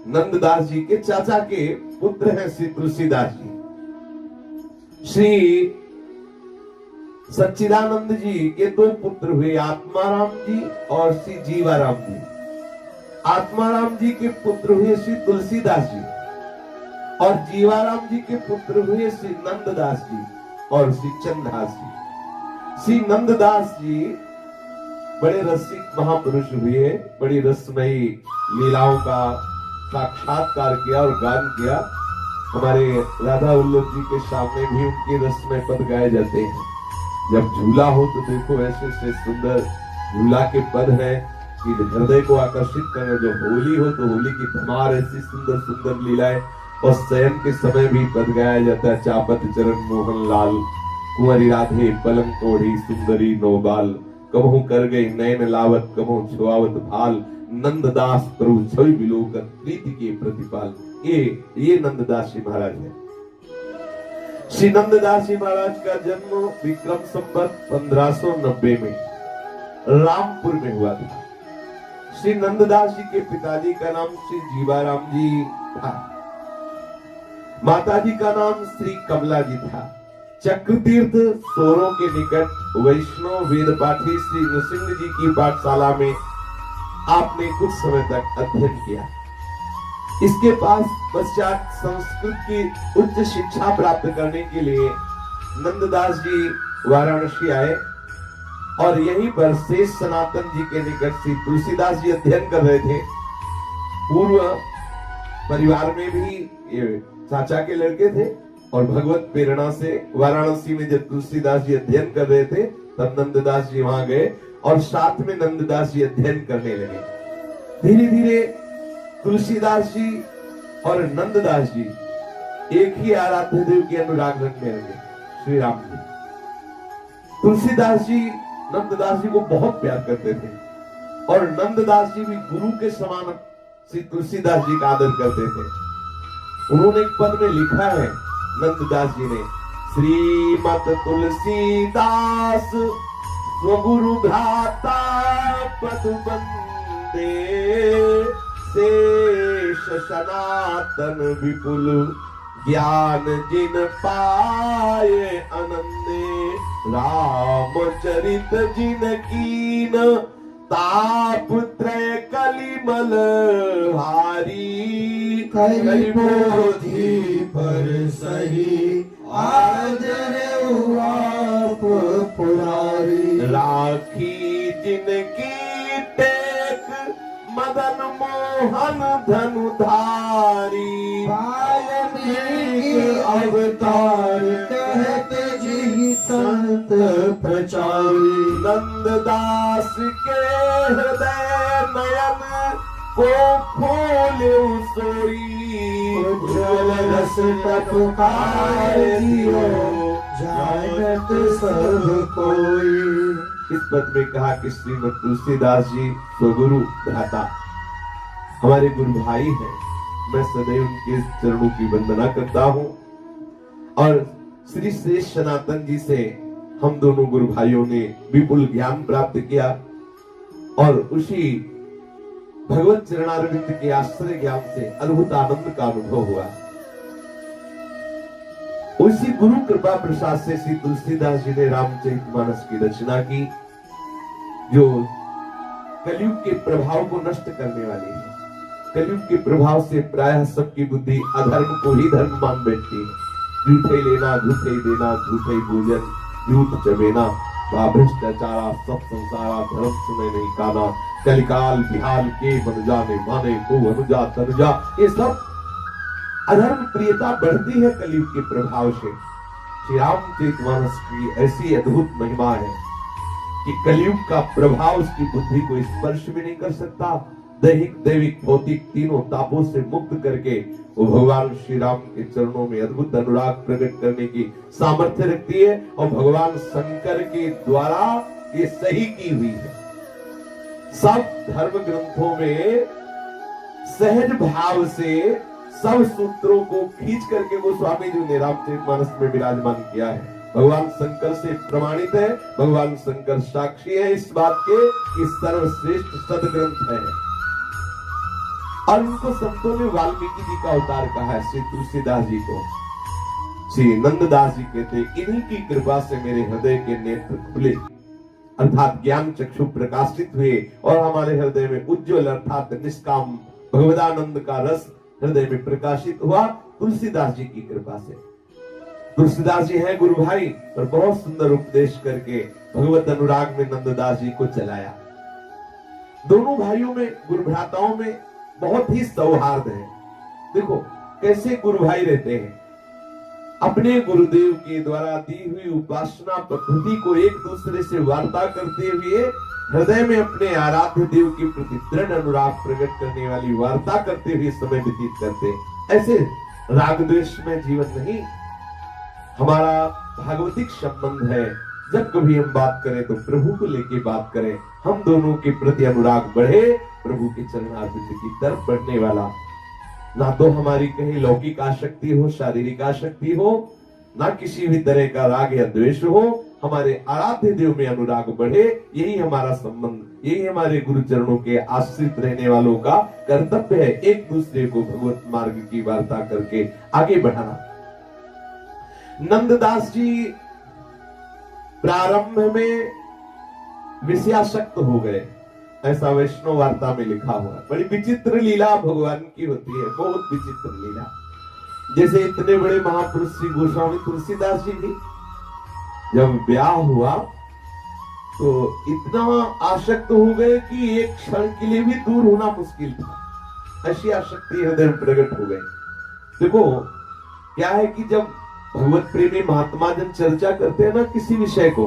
नंददास जी के चाचा के पुत्र हैं श्री तुलसीदास जी। श्री सच्चिदानंद जी के दो पुत्र हुए, आत्माराम जी और श्री जीवाराम जी। आत्माराम जी के पुत्र हुए श्री तुलसीदास जी और जीवाराम जी के पुत्र हुए श्री नंददास जी और श्री चंद्रदास जी। श्री नंददास जी बड़े रसिक महापुरुष हुए, बड़ी रसमयी लीलाओं का साक्षात्कार किया और गान किया। हमारे राधा वल्लभ जी के सामने भी उनके रसमय पद गाए जाते हैं। जब झूला हो तो देखो ऐसे से सुंदर झूला के पद हैं कि हृदय को आकर्षित करना। जो होली हो तो होली की धमार, ऐसी सुंदर सुंदर लीलाएं। और शयन के समय भी पद गाया जाता है, चापत चरण मोहन लाल, कुंवरी राधे पलंग तोड़ी सुंदरी नौबाल, कबहू कर गई नयन लावत कबहू छुआवत भाल, नंददास प्रभु छवि बिलोकन प्रीति के प्रतिपाल। ये नंददास जी महाराज है। श्री नंददास जी महाराज का जन्म विक्रम संवत 1590 में रामपुर में हुआ था। श्री नंददास जी के पिताजी का नाम श्री जीवाराम जी था, माताजी का नाम श्री कमला जी था। चक्रतीर्थ सोरों के निकट वैष्णव वेद पाठी श्री नृसिंह जी की पाठशाला में आपने कुछ समय तक अध्ययन किया। इसके पास पश्चात संस्कृत की उच्च शिक्षा प्राप्त करने के लिए नंददास जी वाराणसी आए और यहीं पर शेष सनातन जी के निकट श्री तुलसीदास जी अध्ययन कर रहे थे। पूर्व परिवार में भी ये चाचा के लड़के थे और भगवत प्रेरणा से वाराणसी में जब तुलसीदास जी अध्ययन कर रहे थे तब नंददास जी वहां गए और साथ में नंददास जी अध्ययन करने लगे। धीरे धीरे तुलसीदास जी और नंददास जी एक ही आराध्य देव के अनुराग रखने लगे, श्री राम जी। तुलसीदास जी नंददास जी को बहुत प्यार करते थे और नंददास जी भी गुरु के समान श्री तुलसीदास जी का आदर करते थे। उन्होंने एक पद में लिखा है नंददास जी ने, श्रीमत तुलसीदास स्वगुरु भ्राता पद बंदे, शेष सनातन विपुल ज्ञान जिन पाए आनंदे, रामचरित जिन कीन ताप त्रय कलिमल हारी, कलि बोधि पर सही आदर आप पुरारी, राखी जिनकी टेक मदन मोहन धनुधारी, वाल्मीकि अवतार कहते जी संत प्रचारी, नंददास के हृदय नयन को खोले सोई, उज्ज्वल रस टपकाए दियो जानत सब कोई। इस पद में कहा कि श्रीमद तुलसीदास जी स्वगुरु भ्राता हमारे गुरु भाई हैं। मैं सदैव उनके चरणों की वंदना करता हूँ और श्री श्रेष्ठ सनातन जी से हम दोनों गुरु भाइयों ने विपुल ज्ञान प्राप्त किया और उसी भगवत चरणारविंद के आश्रय ज्ञान से अद्भुत आनंद का अनुभव हुआ। उसी गुरु कृपा प्रसाद से श्री तुलसीदास जी ने रामचरितमानस की रचना की, जो कलयुग के प्रभाव को नष्ट करने वाली है। कलयुग के प्रभाव से प्रायः सबकी बुद्धि अधर्म को ही धर्म मान बैठती है। झूठे लेना, झूठे देना, झूठे भोजन, झूठ चबेना, भ्रष्टाचारा, सब संसारा, धर्म सुने नहीं काना, कलिकाल बिहाल के बन जाने माने को अनुजा तनुजा, ये सब अधर्म प्रियता बढ़ती है कलयुग के प्रभाव से। श्री रामचरितमानस की ऐसी अद्भुत महिमा है कि कलयुग का प्रभाव उसकी बुद्धि को स्पर्श भी नहीं कर सकता। दैहिक, दैविक, भौतिक तीनों तापों से मुक्त करके वो भगवान श्री राम के चरणों में अद्भुत अनुराग प्रकट करने की सामर्थ्य रखती है और भगवान शंकर के द्वारा ये सही की हुई है। सब धर्म ग्रंथों में सहज भाव से सब सूत्रों को खींच करके वो स्वामी जी ने रामचरितमानस में विराजमान किया है। भगवान शंकर से प्रमाणित है, भगवान शंकर साक्षी है इस बात के कि सर्वश्रेष्ठ सदग्रंथ है। और इनको संतों ने वाल्मीकि जी का अवतार कहा है। श्री तुलसीदास जी को श्री नंददास जी कहते, इन्हीं की कृपा से मेरे हृदय के नेत्र खुले, अर्थात ज्ञान चक्षु प्रकाशित हुए और हमारे हृदय में उज्ज्वल अर्थात निष्काम भगवदानंद का रस हृदय में प्रकाशित हुआ तुलसीदास जी की कृपा से। तुलसीदास जी हैं गुरु भाई, और बहुत सुंदर उपदेश करके भगवत अनुराग में नंददास जी को चलाया। दोनों भाइयों में, गुरु भ्राताओं में बहुत ही सौहार्द है। देखो कैसे गुरु भाई रहते हैं, अपने गुरुदेव के द्वारा दी हुई उपासना पद्धति को एक दूसरे से वार्ता करते हुए हृदय में अपने आराध्य देव के प्रति दृढ़ अनुराग प्रकट करने वाली वार्ता करते हुए समय व्यतीत करते। ऐसे राग द्वेष में जीवन नहीं, हमारा भागवतिक संबंध है। जब कभी हम बात करें तो प्रभु को लेके बात करें, हम दोनों के प्रति अनुराग बढ़े, प्रभु के चरणारविंद की तरफ बढ़ने वाला। ना तो हमारी कहीं लौकिक आसक्ति हो, शारीरिक आसक्ति हो, ना किसी भी तरह का राग या द्वेष हो, हमारे आराध्य देव में अनुराग बढ़े। यही हमारा संबंध, यही हमारे गुरु चरणों के आश्रित रहने वालों का कर्तव्य है, एक दूसरे को भगवत मार्ग की वार्ता करके आगे बढ़ाना। नंददास जी प्रारंभ में विषयासक्त हो गए, ऐसा वैष्णव वार्ता में लिखा हुआ। बड़ी विचित्र लीला भगवान की होती है, बहुत विचित्र लीला। जैसे इतने बड़े महापुरुष श्री गोस्वामी तुलसीदास जी भी जब ब्याह हुआ तो इतना आसक्त हो गए कि एक क्षण के लिए भी दूर होना मुश्किल था। ऐसी आसक्ति हृदय में प्रकट हो गई। देखो क्या है कि जब भगवत प्रेमी महात्मा जन चर्चा करते हैं ना किसी विषय को,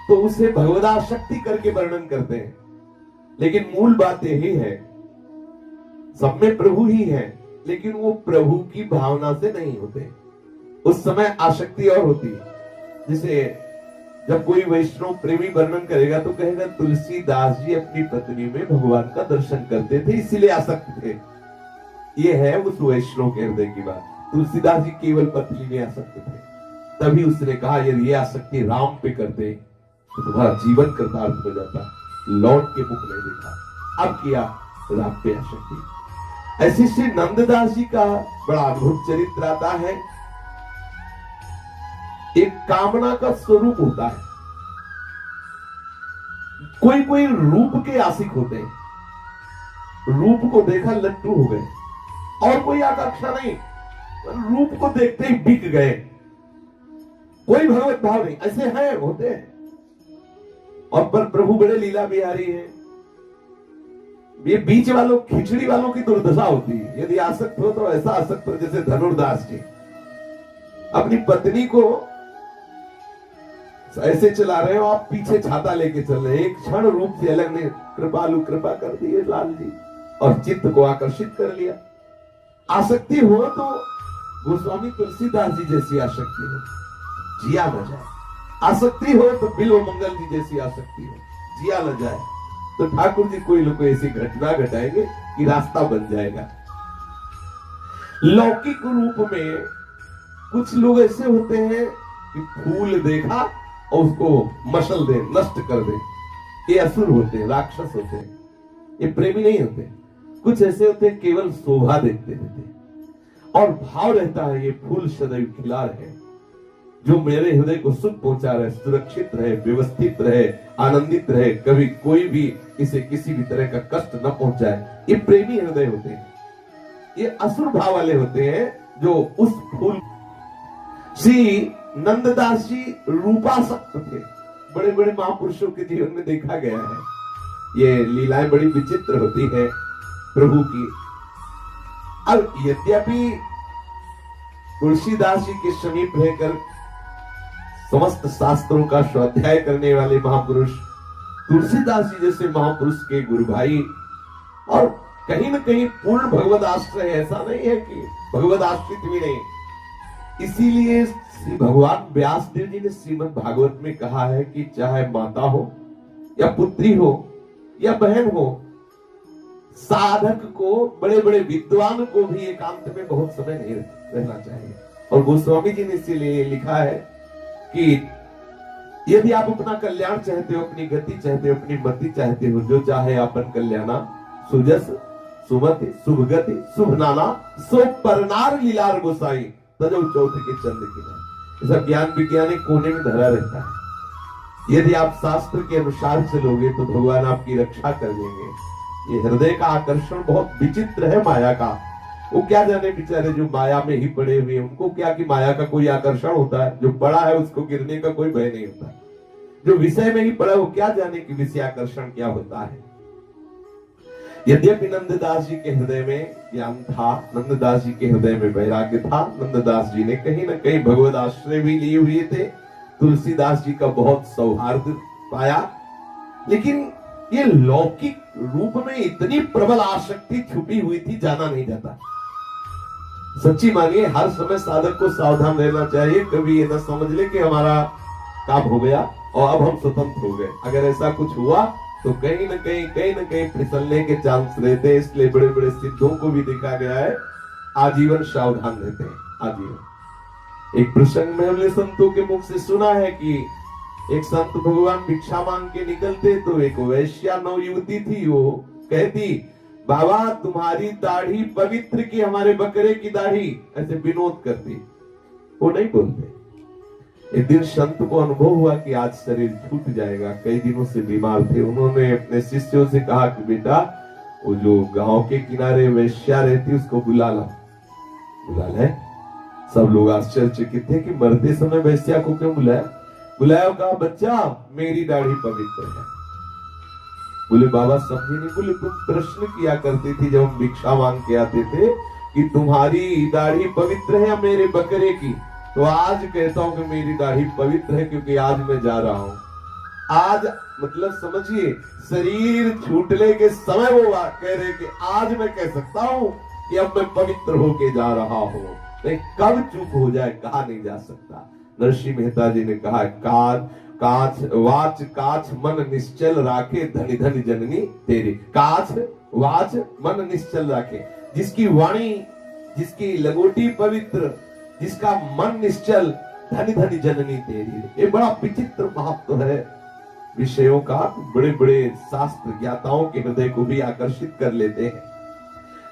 तो उसे भगवदासक्ति करके वर्णन करते हैं, लेकिन मूल बात यही है, सब में प्रभु ही है, लेकिन वो प्रभु की भावना से नहीं होते। उस समय आसक्ति और होती है। जैसे जब कोई वैष्णव प्रेमी वर्णन करेगा तो कहेगा तुलसीदास जी अपनी पत्नी में भगवान का दर्शन करते थे, इसीलिए आसक्त थे। ये है उस वैष्णव के हृदय की बात। तुलसीदास जी केवल पत्नी में आसक्त थे, तभी उसने कहा यदि ये आसक्ति राम पे करते तो तुम्हारा जीवन कृतार्थ हो जाता। लौट के मुख नहीं देखा, अब किया राम पे आसक्ति। ऐसे श्री नंददास जी का बड़ा अद्भुत चरित्र आता है। एक कामना का स्वरूप होता है। कोई कोई रूप के आशिक होते हैं, रूप को देखा लट्टू हो गए, और कोई आकांक्षा नहीं, रूप को देखते ही बिक गए, कोई भगवत भाव नहीं। ऐसे हैं, होते हैं। और पर प्रभु बड़े लीला बिहारी हैं। ये बीच वालों, खिचड़ी वालों की दुर्दशा होती है। यदि आसक्त हो तो ऐसा आसक्त हो जैसे धनुर्दास जी अपनी पत्नी को ऐसे चला रहे हो, आप पीछे छाता लेके चल रहे, एक क्षण रूप से अलग ने कृपालु कृपा कर दिए लाल जी, और चित्त को आकर्षित कर लिया। आसक्ति हो तो गोस्वामी तुलसीदास जी जैसी आसक्ति हो, जिया न जाए। आसक्ति हो तो बिल्व मंगल जी जैसी आसक्ति हो, जिया न जाए। तो ठाकुर जी कोई लोग ऐसी घटना घटाएंगे कि रास्ता बन जाएगा। लौकिक रूप में कुछ लोग ऐसे होते हैं कि फूल देखा और उसको मशल दे, नष्ट कर दे। ये असुर होते हैं, राक्षस होते हैं, ये प्रेमी नहीं होते। कुछ ऐसे होते हैं केवल शोभा देखते रहते हैं, और भाव रहता है ये फूल सदैव खिला रहे, जो मेरे हृदय को सुख पहुंचा रहे, सुरक्षित रहे, व्यवस्थित रहे, आनंदित रहे, कभी कोई भी इसे किसी भी तरह का कष्ट न पहुंचाए। ये प्रेमी हृदय होते हैं। ये असुर भाव वाले होते हैं जो उस फूल। श्री नंददास जी रूपासक्त थे। बड़े बड़े महापुरुषों के जीवन में देखा गया है ये लीलाएं बड़ी विचित्र होती है प्रभु की। अब यद्यपि तुलसीदास जी के समीप रहकर समस्त शास्त्रों का स्वाध्याय करने वाले महापुरुष तुलसीदास जी जैसे महापुरुष के गुरु भाई, और कहीं न कहीं पूर्ण भगवद आश्रय, ऐसा नहीं है कि भगवद आश्रित भी नहीं। इसीलिए श्री भगवान व्यासदेव जी ने श्रीमद् भागवत में कहा है कि चाहे माता हो या पुत्री हो या बहन हो, साधक को, बड़े बड़े विद्वान को भी एकांत में बहुत समय नहीं रहना चाहिए। और गोस्वामी जी ने इसीलिए लिखा है कि यदि आप अपना कल्याण चाहते हो, अपनी गति चाहते हो, अपनी मति चाहते हो, जो चाहे आपन कल्याणा सुजस सुमति शुभ गति शुभ नाना सो परनार लीलार गोसाई तजो चौथ के चंद की सब ज्ञान विज्ञान एक कोने में धरा रहता है। यदि आप शास्त्र के अनुसार चलोगे तो भगवान आपकी रक्षा कर देंगे। ये हृदय का आकर्षण बहुत विचित्र है माया का। वो क्या जाने बेचारे जो माया में ही पड़े हुए हैं, उनको क्या कि माया का कोई आकर्षण होता है। जो पड़ा है उसको गिरने का कोई भय नहीं होता। जो विषय में ही पड़ा वो क्या जाने कि विषय आकर्षण क्या होता है। यद्यपि नंददास जी के हृदय में ज्ञान था, नंददास जी के हृदय में वैराग्य था, नंददास जी ने कहीं ना कहीं भगवत आश्रय भी लिए हुए थे, तुलसीदास जी का बहुत सौहार्द पाया, लेकिन ये लौकिक रूप में इतनी प्रबल आसक्ति छुपी हुई थी, जाना नहीं जाता। सच्ची मानिए हर समय साधक को सावधान रहना चाहिए। कभी ये न समझ ले कि हमारा काम हो गया और अब हम स्वतंत्र हो गए। अगर ऐसा कुछ हुआ तो कहीं न कहीं फिसलने के चांस रहते हैं। इसलिए बड़े बड़े सिद्धों को भी देखा गया है आजीवन सावधान रहते हैं, आजीवन। एक प्रसंग में हमने संतों के मुख से सुना है कि एक संत भगवान भिक्षा मांग के निकलते तो एक वैश्या नव युवती थी, वो कहती बाबा तुम्हारी दाढ़ी पवित्र की हमारे बकरे की दाढ़ी, ऐसे विनोद करती। वो नहीं बोलते। एक दिन संत को अनुभव हुआ कि आज शरीर छूट जाएगा, कई दिनों से बीमार थे। उन्होंने अपने शिष्यों से कहा कि बेटा वो जो गांव के किनारे वैश्या रहती उसको बुला ला। बुला ले। सब लोग आश्चर्यचकित थे कि मरते समय वैश्या को क्यों बुलाया। बुलाया, कहा बच्चा मेरी दाढ़ी पवित्र है। बोले बाबा समझे नहीं। बोले तुम प्रश्न किया करती थी जब हम भिक्षा मांग के आते थे कि तुम्हारी दाढ़ी पवित्र है या मेरे बकरे की। तो आज कहता हूं कि मेरी दाढ़ी पवित्र है क्योंकि आज मैं जा रहा हूं। आज मतलब समझिए शरीर छूटने के समय वो कह रहे कि आज मैं कह सकता हूं कि अब मैं पवित्र होके जा रहा हूं। नहीं, कब चूक हो जाए कहा नहीं जा सकता। नरसिंह मेहता जी ने कहा काच मन निश्चल राखे धनी धनी जननी तेरी। काच वाच मन निश्चल राखे, जिसकी वाणी जिसकी लंगोटी पवित्र, जिसका मन निश्चल, धनी धनी जननी तेरी। ये बड़ा विचित्र महत्व है विषयों का। बड़े बड़े शास्त्र ज्ञाताओं के हृदय को भी आकर्षित कर लेते हैं।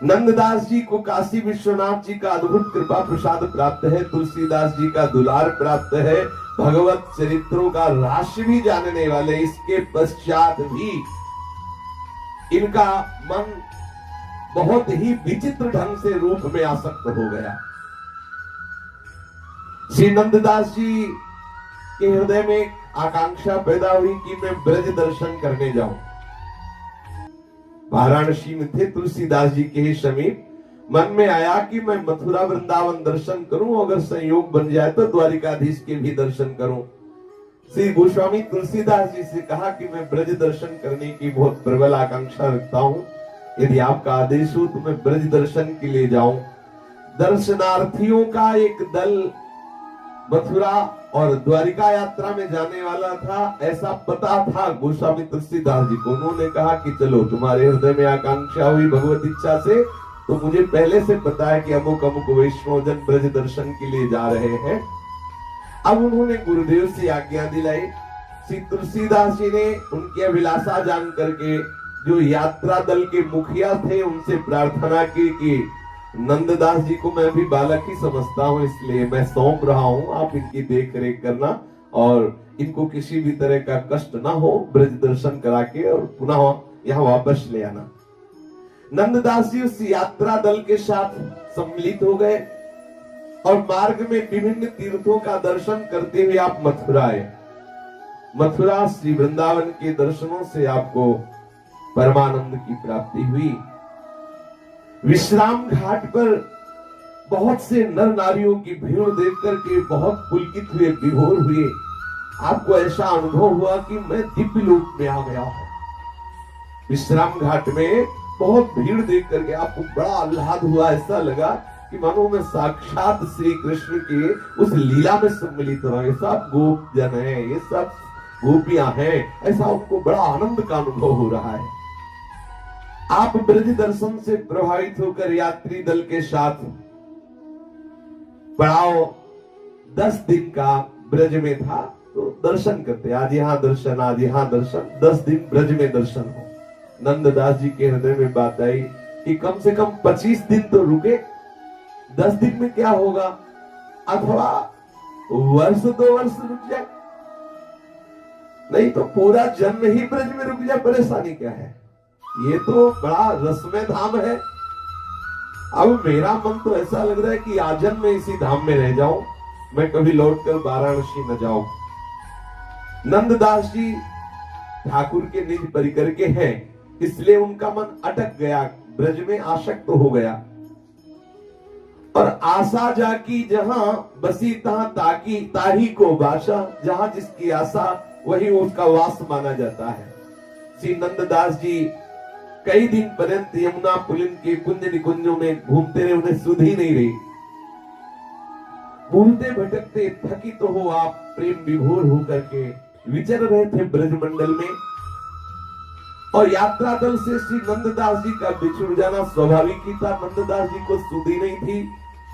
नंददास जी को काशी विश्वनाथ जी का अद्भुत कृपा प्रसाद प्राप्त है, तुलसीदास जी का दुलार प्राप्त है, भगवत चरित्रों का राशि भी जानने वाले। इसके पश्चात भी इनका मन बहुत ही विचित्र ढंग से रूप में आसक्त हो गया। श्री नंददास जी के हृदय में आकांक्षा पैदा हुई कि मैं ब्रज दर्शन करने जाऊं। वाराणसी में थे तुलसीदास जी के ही समीप। मन में आया कि मैं मथुरा वृंदावन दर्शन करूं, अगर संयोग बन जाए तो द्वारिकाधीश के भी दर्शन करूं। श्री गोस्वामी तुलसीदास जी से कहा कि मैं ब्रज दर्शन करने की बहुत प्रबल आकांक्षा रखता हूं, यदि आपका आदेश हो तो मैं ब्रज दर्शन के लिए जाऊं। दर्शनार्थियों का एक दल मथुरा और द्वारिका यात्रा में जाने वाला था, ऐसा पता था गोस्वामी तुलसीदास जी को। उन्होंने कहा कि चलो तुम्हारे हृदय में आकांक्षा हुई भगवत इच्छा से, तो मुझे पहले से पता है कि अमुक अमुक वैष्णवजन ब्रज दर्शन के लिए जा रहे हैं। अब उन्होंने गुरुदेव से आज्ञा दिलाई। श्री तुलसीदास जी ने उनकी अभिलाषा जान करके जो यात्रा दल के मुखिया थे उनसे प्रार्थना की कि नंददास जी को मैं भी बालक ही समझता हूं, इसलिए मैं सौंप रहा हूं, आप इनकी देख रेख करना और इनको किसी भी तरह का कष्ट ना हो, ब्रज दर्शन करा के और पुनः यहाँ वापस ले आना। नंददास जी उस यात्रा दल के साथ सम्मिलित हो गए और मार्ग में विभिन्न तीर्थों का दर्शन करते हुए आप मथुरा आए। मथुरा श्री वृंदावन के दर्शनों से आपको परमानंद की प्राप्ति हुई। विश्राम घाट पर बहुत से नर नारियों की भीड़ देख करके बहुत पुलकित हुए, विभोर हुए। आपको ऐसा अनुभव हुआ कि मैं दिव्य लोक में आ गया हूं। विश्राम घाट में बहुत भीड़ देख करके आपको बड़ा आह्लाद हुआ, ऐसा लगा कि मानो मैं साक्षात श्री कृष्ण के उस लीला में सम्मिलित हो रहा हूं। ये सब गोप जन है, ये सब गोपियां हैं, ऐसा उनको बड़ा आनंद का अनुभव हो रहा है। आप ब्रज दर्शन से प्रभावित होकर यात्री दल के साथ पड़ाव 10 दिन का ब्रज में था, तो दर्शन करते, आज यहाँ दर्शन, आज यहाँ दर्शन, 10 दिन ब्रज में दर्शन हो। नंददास जी के हृदय में बात आई कि कम से कम 25 दिन तो रुके। 10 दिन में क्या होगा, अथवा वर्ष 2 वर्ष रुक जाए, नहीं तो पूरा जन्म ही ब्रज में रुक जाए, परेशानी क्या है। ये तो बड़ा रसमय धाम है। अब मेरा मन तो ऐसा लग रहा है कि आजन्म में इसी धाम में रह जाऊं, मैं कभी लौटकर वाराणसी न जाऊं। नंददास जी ठाकुर के निज परिकर के हैं, इसलिए उनका मन अटक गया, ब्रज में आसक्त तो हो गया। और आशा जाकी जहां बसी तहां ताकी ताही को बाशा, जहां जिसकी आशा वही उसका वास माना जाता है। श्री नंददास जी कई दिन पर्यंत यमुना पुलिन के कुंज निकुंजों में घूमते रहे, उन्हें सुध ही नहीं रही। भूलते भटकते थकित तो हो आप प्रेम विभोर होकर के विचर रहे थे ब्रजमंडल में। और यात्रा दल से श्री नंददास जी का बिछुड़ जाना स्वाभाविक ही था। नंददास जी को सुध ही नहीं थी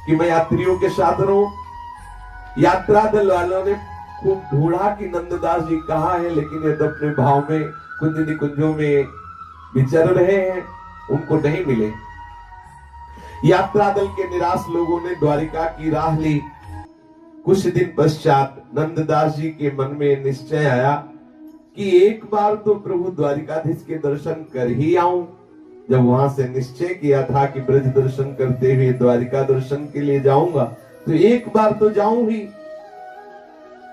कि मैं यात्रियों के साथ रहूं। यात्रा दल वालों ने खूब ढूंढा कि नंददास जी कहाँ हैं, लेकिन ये तो अपने भाव में कुंज निकुंजों में विचर रहे हैं, उनको नहीं मिले। यात्रा दल के निराश लोगों ने द्वारिका की राह ली। कुछ दिन पश्चात नंददास जी के मन में निश्चय आया कि एक बार तो प्रभु द्वारिकाधीश के दर्शन कर ही आऊं। जब वहां से निश्चय किया था कि ब्रज दर्शन करते हुए द्वारिका दर्शन के लिए जाऊंगा, तो एक बार तो जाऊं ही,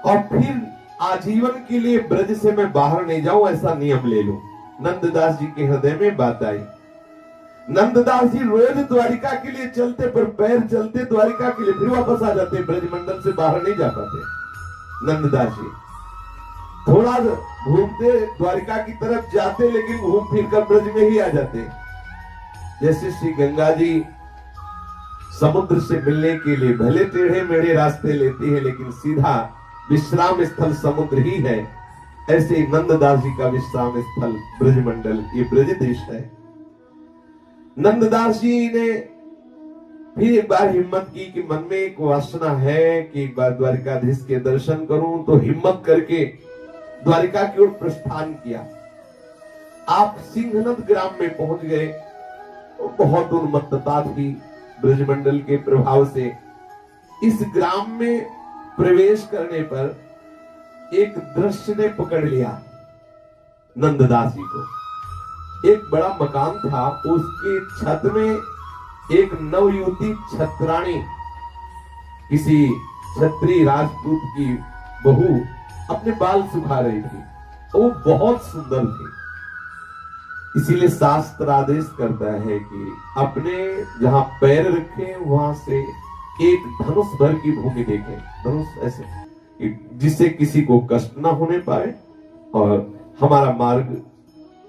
और फिर आजीवन के लिए ब्रज से मैं बाहर नहीं जाऊं, ऐसा नियम ले लूं। नंददास जी के हृदय में बात आई। नंददास जी रोज द्वारिका के लिए चलते, पर पैर चलते द्वारिका के लिए, फिर वापस आ जाते, ब्रजमंडल से बाहर नहीं जा पाते। नंददास जी थोड़ा घूमते द्वारिका की तरफ जाते, लेकिन घूम फिर कर ब्रज में ही आ जाते। जैसे श्री गंगा जी समुद्र से मिलने के लिए भले टेढ़े मेढ़े रास्ते लेती है, लेकिन सीधा विश्राम स्थल समुद्र ही है, ऐसे ही नंददास जी का विश्राम स्थल ब्रजमंडल, ये ब्रज देश है। नंददास जी ने फिर एक बार हिम्मत की कि मन में एक वासना है कि एक बार द्वारिकाधीश के दर्शन करूं, तो हिम्मत करके द्वारिका की ओर प्रस्थान किया। आप सिंहनद ग्राम में पहुंच गए। बहुत उन्मत्तता थी ब्रजमंडल के प्रभाव से। इस ग्राम में प्रवेश करने पर एक दृश्य ने पकड़ लिया नंददास जी को। एक बड़ा मकान था, उसके छत में एक नवयुवती छत्राणी, किसी छत्री राजपूत की बहू अपने बाल सुखा रही थी। वो बहुत सुंदर थी, इसीलिए शास्त्र आदेश करता है कि अपने जहां पैर रखे वहां से एक धनुष भर की भूमि देखें। धनुष ऐसे जिससे किसी को कष्ट ना होने पाए और हमारा मार्ग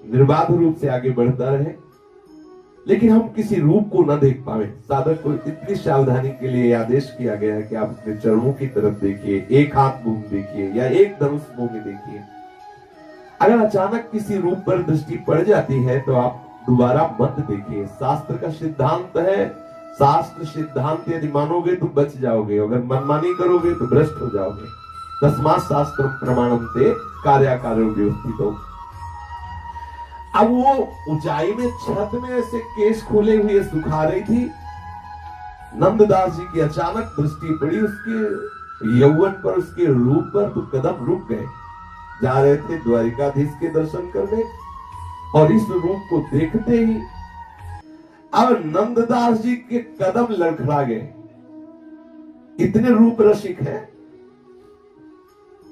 निर्बाध रूप से आगे बढ़ता रहे, लेकिन हम किसी रूप को न देख पाए। साधक को इतनी सावधानी के लिए आदेश किया गया है कि आप अपने चरणों की तरफ देखिए, एक हाथ भूमि देखिए या एक धनुष भूमि देखिए। अगर अचानक किसी रूप पर दृष्टि पड़ जाती है तो आप दोबारा मत देखिए। शास्त्र का सिद्धांत है, शास्त्र सिद्धांत यदि मानोगे तो बच जाओगे, अगर मनमानी करोगे तो भ्रष्ट हो जाओगे। तस्मात् शास्त्रम प्रमाणन्ते कार्याकार्यो व्यवस्थितो। अब वो ऊंचाई में छत में ऐसे केस खोले हुए सुखा रही थी। नंददास जी की अचानक दृष्टि पड़ी उसके यौवन पर, उसके रूप पर, तो कदम रुक गए। जा रहे थे द्वारिकाधीश के दर्शन करने, और इस रूप को देखते ही अब नंददास जी के कदम लड़खड़ा गए। इतने रूप रसिक है,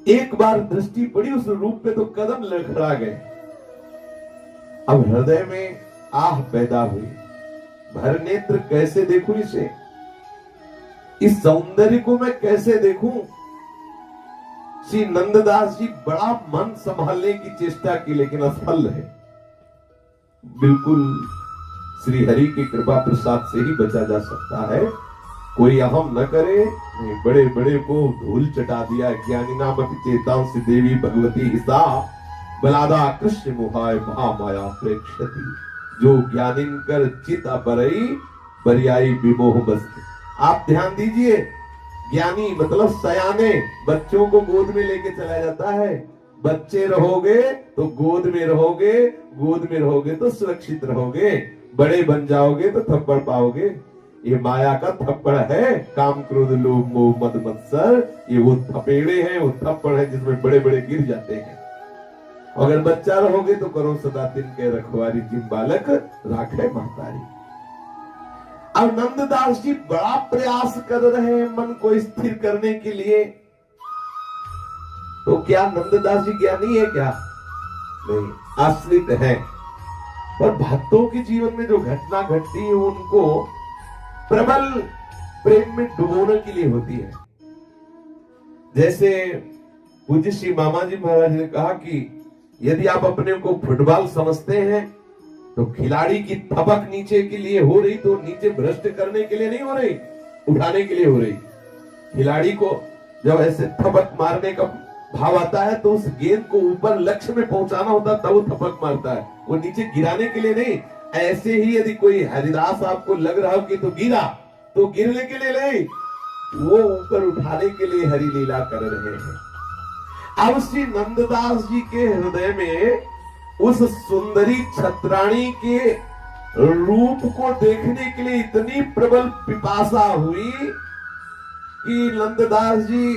एक बार दृष्टि पड़ी उस रूप पे तो कदम लड़खड़ा गए। अब हृदय में आह पैदा हुई, भर नेत्र कैसे देखूं इसे, इस सौंदर्य को मैं कैसे देखूं। श्री नंददास जी बड़ा मन संभालने की चेष्टा की, लेकिन असफल है। बिल्कुल श्री हरि की कृपा प्रसाद से ही बचा जा सकता है, कोई अहम न करे। बड़े बड़े को धूल चटा दिया। ज्ञानी नामक चेताओं से देवी भगवती हिसा बलादा कृष्ण मुहाय महामाया प्रेक्षती। जो ज्ञानिन कर चित अपरई बरियाई विमोह बस्त। आप ध्यान दीजिए, ज्ञानी मतलब सयाने, बच्चों को गोद में लेके चला जाता है। बच्चे रहोगे तो गोद में रहोगे, गोद में रहोगे तो सुरक्षित रहोगे। बड़े बन जाओगे तो थप्पड़ पाओगे। ये माया का थप्पड़ है, काम क्रोध लोभ मोह मद मत्सर, ये वो थपेड़े हैं, वो थप्पड़ है जिसमें बड़े बड़े गिर जाते हैं। अगर बच्चा रहोगे तो करो सदा तिनके रखवारी, जिम बालक राखे महतारी। अब नंददास जी बड़ा प्रयास कर रहे हैं मन को स्थिर करने के लिए। तो क्या नंददास जी ज्ञानी है क्या? नहीं, आश्रित है। पर भक्तों के जीवन में जो घटना घटती है उनको प्रबल प्रेम में डुबोने के लिए होती है। जैसे पूज्य श्री मामा जी महाराज ने कहा कि यदि आप अपने को फुटबॉल समझते हैं तो खिलाड़ी की थपक नीचे के लिए हो रही तो नीचे भ्रष्ट करने के लिए नहीं हो रही, उठाने के लिए हो रही। खिलाड़ी को जब ऐसे थपक मारने का भाव आता है तो उस गेंद को ऊपर लक्ष्य में पहुंचाना होता है, तब वो थपक मारता है, वो नीचे गिराने के लिए नहीं। ऐसे ही यदि कोई हरिदास आपको लग रहा हो कि तो गिरा, तो गिरने के लिए नहीं, वो ऊपर उठाने के लिए हरि लीला कर रहे हैं। अब श्री नंददास जी के हृदय में उस सुंदरी छत्राणी के रूप को देखने के लिए इतनी प्रबल पिपासा हुई कि नंददास जी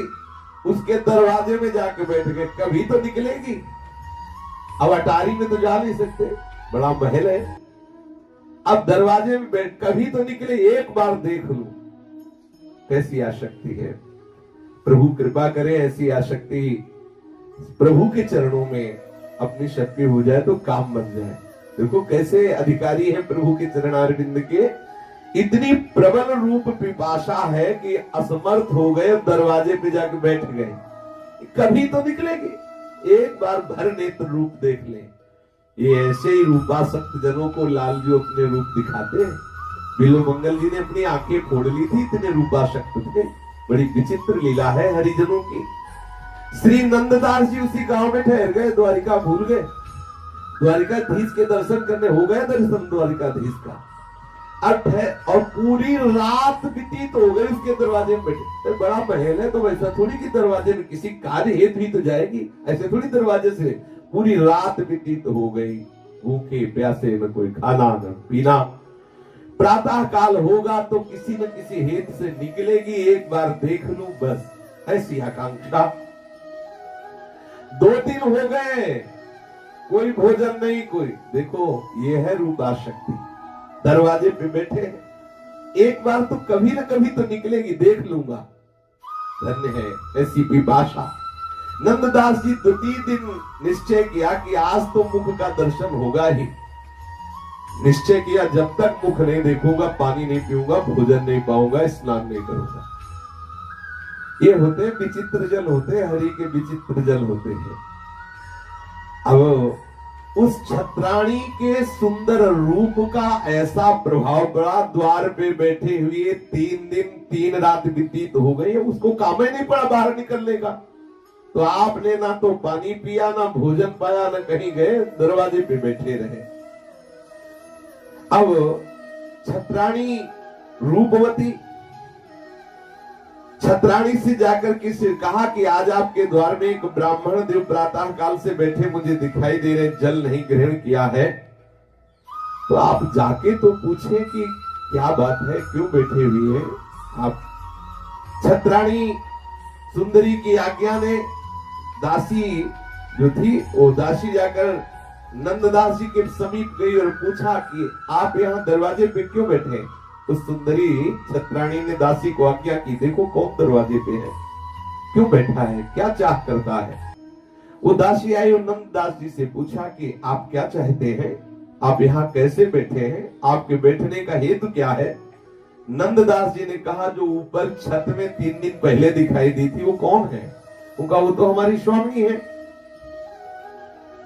उसके दरवाजे में जाके बैठ गए। कभी तो निकलेगी, अब अटारी में तो जा नहीं सकते, बड़ा महल है। अब दरवाजे में बैठ, कभी तो निकले, एक बार देख लूं। कैसी आसक्ति है। प्रभु कृपा करे ऐसी आसक्ति प्रभु के चरणों में अपनी शक्ति हो जाए तो काम बन जाए। देखो कैसे अधिकारी है प्रभु के चरणारविंद के, इतनी प्रबल रूप पिपासा है कि असमर्थ हो गए, दरवाजे पे जाके बैठ गए। कभी तो निकलेगी, एक बार भर नेत्र रूप देख ले। ये ऐसे ही रूपासक्त जनों को लाल जी अपने रूप दिखाते हैं। बिलो मंगल जी ने अपनी आंखें फोड़ ली थी, इतने रूपासक्त थे। बड़ी विचित्र लीला है हरिजनों की। श्री नंददास जी उसी गांव में ठहर गए, द्वारिका भूल गए। द्वारिकाधीश के दर्शन करने हो गए, दर्शन द्वारिकाधीश का। और पूरी रात व्यतीत हो गई उसके दरवाजे में बैठे। बड़ा महल है तो वैसा थोड़ी कि दरवाजे में किसी कार्य हेतु ही तो जाएगी, ऐसे थोड़ी दरवाजे से। पूरी रात व्यतीत हो गई, भूखे प्यासे, न कोई खाना न पीना। प्रातः काल होगा तो किसी न किसी हेतु से निकलेगी, एक बार देख लूं बस, ऐसी आकांक्षा। 2 दिन हो गए, कोई भोजन नहीं, कोई। देखो ये है रूपाशक्ति। दरवाजे पे बैठे हैं, एक बार तो कभी न कभी तो निकलेगी, देख लूंगा। धन्य है ऐसी पिपासा। नंददास जी 2 दिन निश्चय किया कि आज तो मुख का दर्शन होगा ही। निश्चय किया जब तक मुख नहीं देखूंगा, पानी नहीं पीऊंगा, भोजन नहीं पाऊंगा, स्नान नहीं करूंगा। ये होते विचित्र जल, होते हरि के विचित्र जल होते हैं। अब उस छत्राणी के सुंदर रूप का ऐसा प्रभाव पड़ा, द्वार पे बैठे हुए 3 दिन 3 रात व्यतीत हो गई, उसको काम ही नहीं पड़ा बाहर निकलने का। तो आपने ना तो पानी पिया, ना भोजन पाया, ना कहीं गए, दरवाजे पे बैठे रहे। अब छत्राणी रूपवती छत्राणी से जाकर किसी कहा कि आज आपके द्वार में एक ब्राह्मण देव प्रातः काल से बैठे मुझे दिखाई दे रहे, जल नहीं ग्रहण किया है, तो आप जाके तो पूछे कि क्या बात है, क्यों बैठे हुए हैं आप। छत्राणी सुंदरी की आज्ञा ने दासी जो थी, वो दासी जाकर नंददास जी के समीप गई और पूछा कि आप यहाँ दरवाजे पे क्यों बैठे। उस सुंदरी छत्राणी ने दासी को आज्ञा की, देखो कौन दरवाजे पे है, क्यों बैठा है, क्या चाह करता है। वो दासी आई और नंददास जी से पूछा कि आप क्या चाहते हैं, आप यहाँ कैसे बैठे हैं, आपके बैठने का हेतु क्या है। नंददास जी ने कहा जो ऊपर छत में 3 दिन पहले दिखाई दी थी वो कौन है। उनका वो तो हमारी स्वामी है,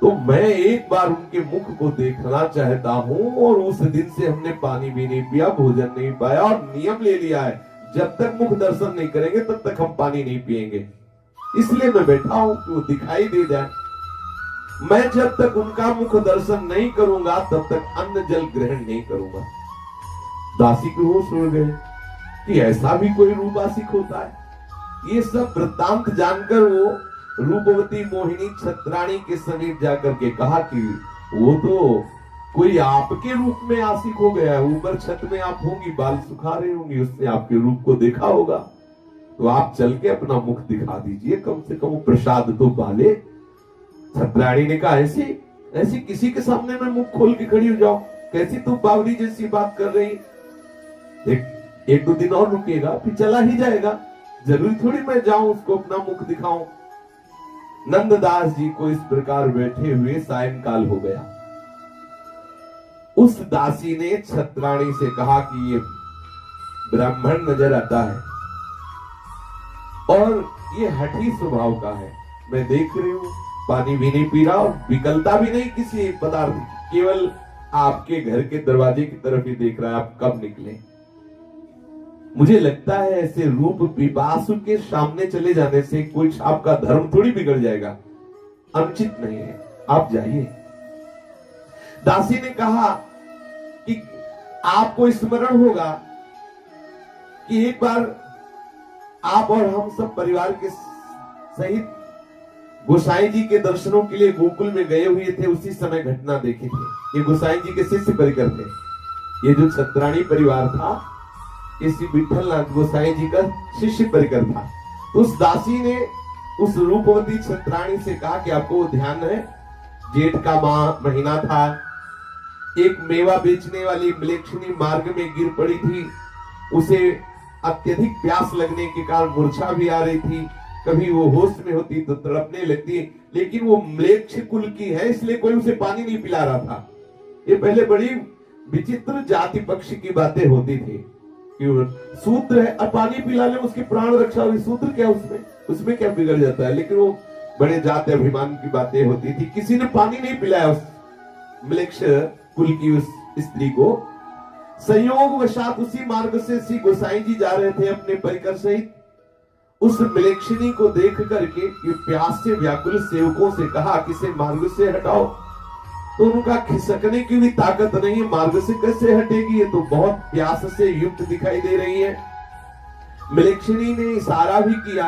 तो मैं एक बार उनके मुख को देखना चाहता हूं। और उस दिन से हमने पानी भी नहीं पिया, भोजन नहीं पाया, और नियम ले लिया है जब तक मुख दर्शन नहीं करेंगे तब तक हम पानी नहीं पिएंगे। इसलिए मैं बैठा हूं कि वो दिखाई दे जाए। मैं जब तक उनका मुख दर्शन नहीं करूंगा तब तक अन्न जल ग्रहण नहीं करूंगा। दासी को होश उड़ गए कि ऐसा भी कोई रूपासिक होता है। ये सब वृत्तांत जानकर वो रूपवती मोहिनी छत्राणी के समीप जाकर के कहा कि वो तो कोई आपके रूप में आशिक हो गया है, ऊपर छत में आप होंगी, बाल सुखा रही होंगी, उसने आपके रूप को देखा होगा, तो आप चल के अपना मुख दिखा दीजिए, कम से कम वो प्रसाद तो पाले। छत्राणी ने कहा ऐसी ऐसी किसी के सामने मैं मुख खोल के खड़ी हो जाऊं, कैसी तू बावरी जैसी बात कर रही। एक दो दिन और रुकेगा फिर चला ही जाएगा, जरूरी थोड़ी मैं जाऊं उसको अपना मुख दिखाऊं। नंददास जी को इस प्रकार बैठे हुए सायंकाल हो गया। उस दासी ने छत्राणी से कहा कि ये ब्राह्मण नजर आता है और ये हठी स्वभाव का है, मैं देख रही हूं, पानी भी नहीं पी रहा और विकलता भी नहीं किसी पदार्थ की, केवल आपके घर के दरवाजे की तरफ ही देख रहा है, आप कब निकले। मुझे लगता है ऐसे रूप पिपासु के सामने चले जाने से कोई आपका धर्म थोड़ी बिगड़ जाएगा, अनुचित नहीं है, आप जाइए। दासी ने कहा कि आपको स्मरण होगा कि एक बार आप और हम सब परिवार के सहित गोसाई जी के दर्शनों के लिए गोकुल में गए हुए थे, उसी समय घटना देखी थी। ये गोसाई जी के शिष्य परिकर थे। ये जो छत्राणी परिवार था, इसी विठलनाथ गोसाई जी का शिष्य परिकर था। तो उस दासी ने उस रूपवती छत्राणी से कहा कि आपको ध्यान है, जेठ का महीना था, एक मेवा बेचने वाली मलेक्षणी मार्ग में गिर पड़ी थी, उसे अत्यधिक प्यास लगने के कारण मूर्छा भी आ रही थी, कभी वो होश में होती तो तड़पने लगती, लेकिन वो म्लेच्छ कुल की है इसलिए कोई उसे पानी नहीं पिला रहा था। ये पहले बड़ी विचित्र जाति पक्ष की बातें होती थी कि शूद्र है और पानी पिला ले उसके प्राण रक्षा हुई, शूद्र क्या उसमें क्या बिगड़ जाता है, लेकिन वो बड़े जाति अभिमान की बातें होती थी। किसी ने पानी नहीं पिलाया उस म्लेच्छ कुल की उस स्त्री को। संयोग वशात उसी मार्ग से श्री गोसाई जी जा रहे थे अपने परिकर सहित। उस मलेक्षिणी को देख करके प्यास से व्याकुल सेवकों से कहा कि इसे मार्ग से हटाओ, तो उनका खिसकने की भी ताकत नहीं है, मार्ग से कैसे हटेगी, ये तो बहुत प्यास से युक्त दिखाई दे रही है। मलेक्षिणी ने इशारा भी किया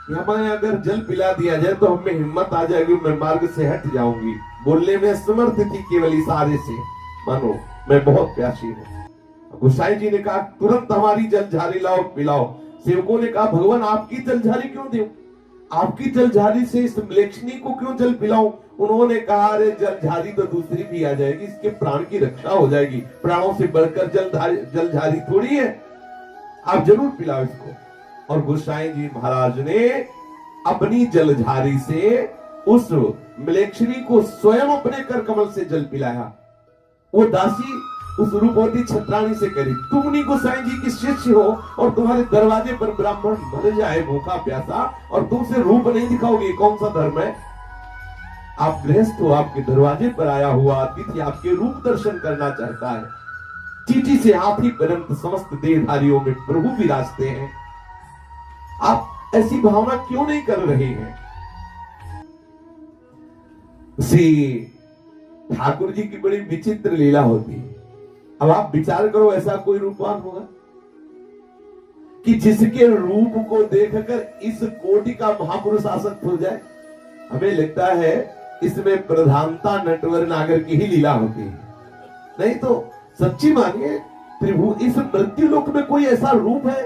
कि हमें अगर जल पिला दिया जाए तो हमें हिम्मत आ जाएगी, मैं मार्ग से हट जाऊंगी। बोलने में समर्थ थी केवल इशारे से, मानो मैं बहुत प्यासी हूं। गोसाई जी ने कहा तुरंत हमारी जलझारी लाओ पिलाओ। सेवकों ने कहा भगवान आपकी जलझारी क्यों दूं, आपकी जलझारी से इस मलेक्षिणी को क्यों जल पिलाऊं। उन्होंने कहा अरे जलझारी तो दूसरी भी आ जाएगी, इसके प्राण की रक्षा हो जाएगी, प्राणों से बढ़कर जलझारी थोड़ी है, आप जरूर पिलाओ इसको। और गोसाई जी महाराज ने अपनी जलझारी से उस मलेक्षिणी को स्वयं अपने कर कमल से जल पिलाया। वो दासी उस रूपवती छत्राणी से करी, तुम नहीं गोसाई जी की शिष्य हो और तुम्हारे दरवाजे पर ब्राह्मण मर जाए भूखा प्यासा और तुमसे रूप नहीं दिखाओगे, कौन सा धर्म है। आप गृहस्थ हो, आपके दरवाजे पर आया हुआ अतिथि आपके रूप दर्शन करना चाहता है। चीटी से हाथी पर्यंत समस्त देहधारियों में प्रभु विराजते हैं, आप ऐसी भावना क्यों नहीं कर रहे हैं। श्री ठाकुर जी की बड़ी विचित्र लीला होती है। अब आप विचार करो, ऐसा कोई रूपवान होगा कि जिसके रूप को देखकर इस कोटि का महापुरुष आसक्त हो जाए। हमें लगता है इसमें प्रधानता नटवर नागर की ही लीला होती है, नहीं तो सच्ची मानिए त्रिभु इस मृत्यु लोक में कोई ऐसा रूप है,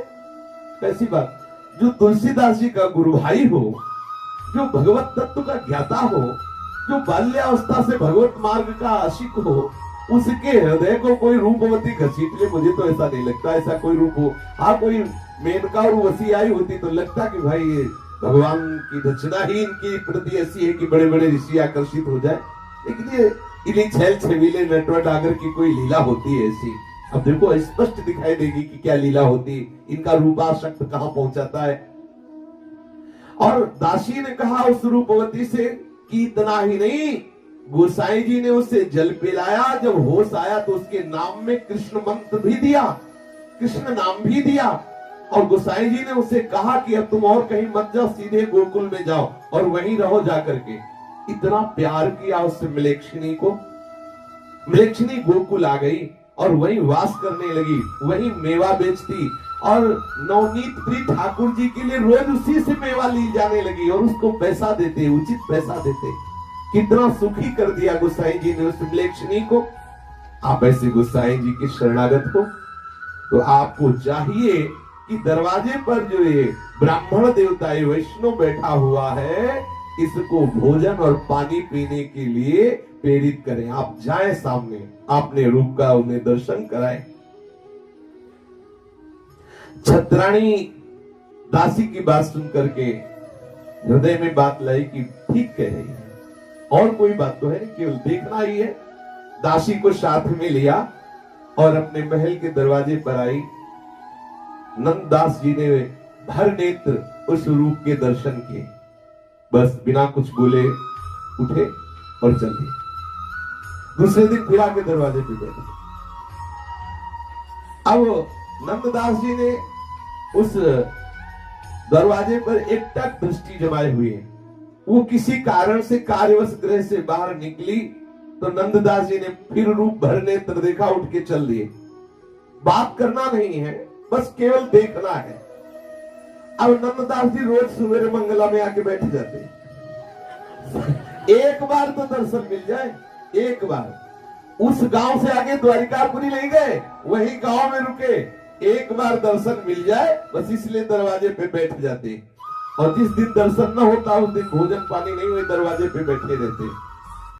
कैसी बात, जो तुलसीदास जी का गुरु भाई हो, जो भगवत तत्व का ज्ञाता हो, जो बाल्यावस्था से भगवत मार्ग का आशिक हो, उसके हृदय को कोई रूपवती घसीट ले। मुझे तो ऐसा नहीं लगता ऐसा कोई रूप हो। हाँ कोई मेनका और वसी आई होती तो लगता कि भाई ये भगवान की दक्षिणा ही इनकी प्रति ऐसी है कि बड़े बड़े ऋषि आकर्षित हो जाए, लेकिन ये इन्हीं छेल छबीले नटवर डागर की कोई लीला होती है ऐसी। अब देखो स्पष्ट दिखाई देगी कि क्या लीला होती, इनका रूपाशक्त कहां पहुंचाता है। और दासी ने कहा उस रूपवती से कि इतना ही नहीं, गोसाई जी ने उसे जल पिलाया, जब होश आया तो उसके नाम में कृष्ण मंत्र भी दिया, कृष्ण नाम भी दिया। और गोसाई जी ने उसे कहा कि अब तुम और कहीं मत जाओ, सीधे गोकुल में जाओ और वहीं रहो जाकर के। इतना प्यार किया उससे मलेक्षिणी को। मलेक्षिणी गोकुल आ गई और वहीं वास करने लगी, वहीं मेवा बेचती और नवनीत प्रिय ठाकुर जी के लिए रोज उसी से मेवा ली जाने लगी और उसको पैसा देते, उचित पैसा देते। कितना सुखी कर दिया गोसाई जी ने उस मलेक्षिणी को। आप ऐसे गोसाई जी के शरणागत हो, तो आपको चाहिए कि दरवाजे पर जो ये ब्राह्मण देवता ये वैष्णव बैठा हुआ है, इसको भोजन और पानी पीने के लिए प्रेरित करें। आप जाएं सामने, आपने रूप का उन्हें दर्शन कराएं। छत्राणी दासी की बात सुन करके हृदय में बात लाई कि ठीक कह रही है, और कोई बात तो है नहीं, केवल देखना ही है। दासी को साथ में लिया और अपने महल के दरवाजे पर आई। नंददास जी ने भर नेत्र उस रूप के दर्शन किए, बस बिना कुछ बोले उठे और चल दिए। दूसरे दिन फिर आके दरवाजे पे बैठे। अब नंददास जी ने उस दरवाजे पर एकटक दृष्टि जमाए हुए है। वो किसी कारण से कार्यवश गृह से बाहर निकली तो नंददास जी ने फिर रूप भर नेत्र देखा, उठ के चल दिए। बात करना नहीं है, बस केवल देखना है। अब नंददास जी रोज सवेरे मंगला में आके बैठ जाते। एक बार तो दर्शन मिल जाए, एक बार। उस गांव से आगे द्वारिकापुरी ले गए, वही गांव में रुके, एक बार दर्शन मिल जाए बस, इसलिए दरवाजे पे बैठ जाते। और जिस दिन दर्शन न होता उस दिन भोजन पानी नहीं हुए, दरवाजे पे बैठे रहते।